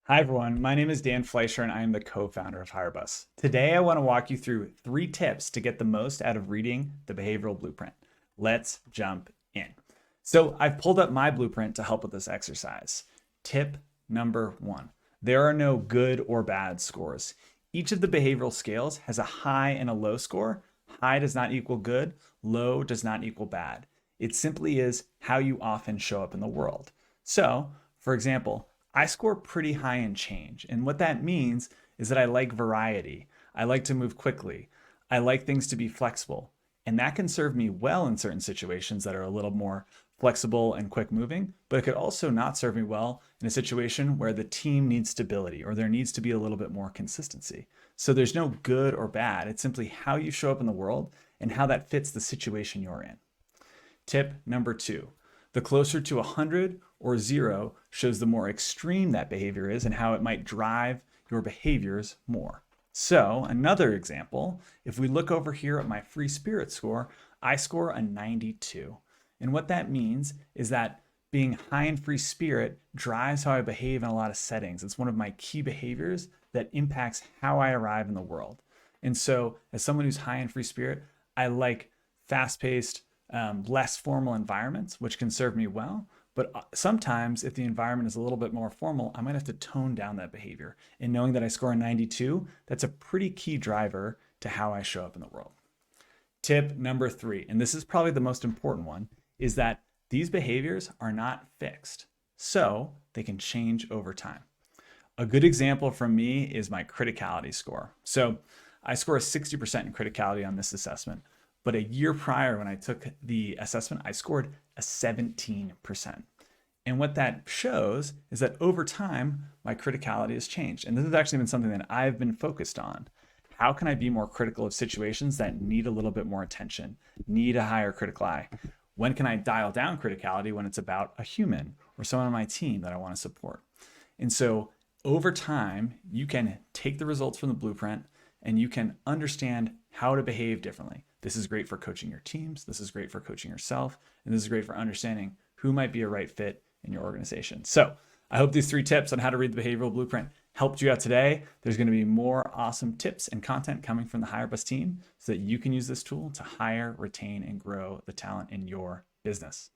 Hi, everyone. My name is Dan Fleischer, and I am the co founder of HireBus. Today, I want to walk you through 3 tips to get the most out of reading the behavioral blueprint. Let's jump in. So, I've pulled up my blueprint to help with this exercise. Tip number 1: there are no good or bad scores. Each of the behavioral scales has a high and a low score. High does not equal good, low does not equal bad. It simply is how you often show up in the world. So, for example, I score pretty high in change. And what that means is that I like variety. I like to move quickly. I like things to be flexible. And that can serve me well in certain situations that are a little more flexible and quick moving, but it could also not serve me well in a situation where the team needs stability or there needs to be a little bit more consistency. So there's no good or bad. It's simply how you show up in the world and how that fits the situation you're in. Tip number 2: the closer to 100 or 0 shows the more extreme that behavior is and how it might drive your behaviors more. So, another example, if we look over here at my free spirit score, I score a 92. And what that means is that being high in free spirit drives how I behave in a lot of settings. It's one of my key behaviors that impacts how I arrive in the world. And so, as someone who's high in free spirit, I like fast paced, less formal environments, which can serve me well. But sometimes, if the environment is a little bit more formal, I might have to tone down that behavior. And knowing that I score a 92, that's a pretty key driver to how I show up in the world. Tip number 3, and this is probably the most important one, is that these behaviors are not fixed. So they can change over time. A good example from me is my criticality score. So I score a 60% in criticality on this assessment. But a year prior, when I took the assessment, I scored a 17%. And what that shows is that over time, my criticality has changed. And this has actually been something that I've been focused on. How can I be more critical of situations that need a little bit more attention, need a higher critical eye? When can I dial down criticality when it's about a human or someone on my team that I want to support? And so over time, you can take the results from the blueprint and you can understand how to behave differently. This is great for coaching your teams. This is great for coaching yourself. And this is great for understanding who might be a right fit in your organization. So I hope these 3 tips on how to read the behavioral blueprint helped you out today. There's going to be more awesome tips and content coming from the HireBus team so that you can use this tool to hire, retain, and grow the talent in your business.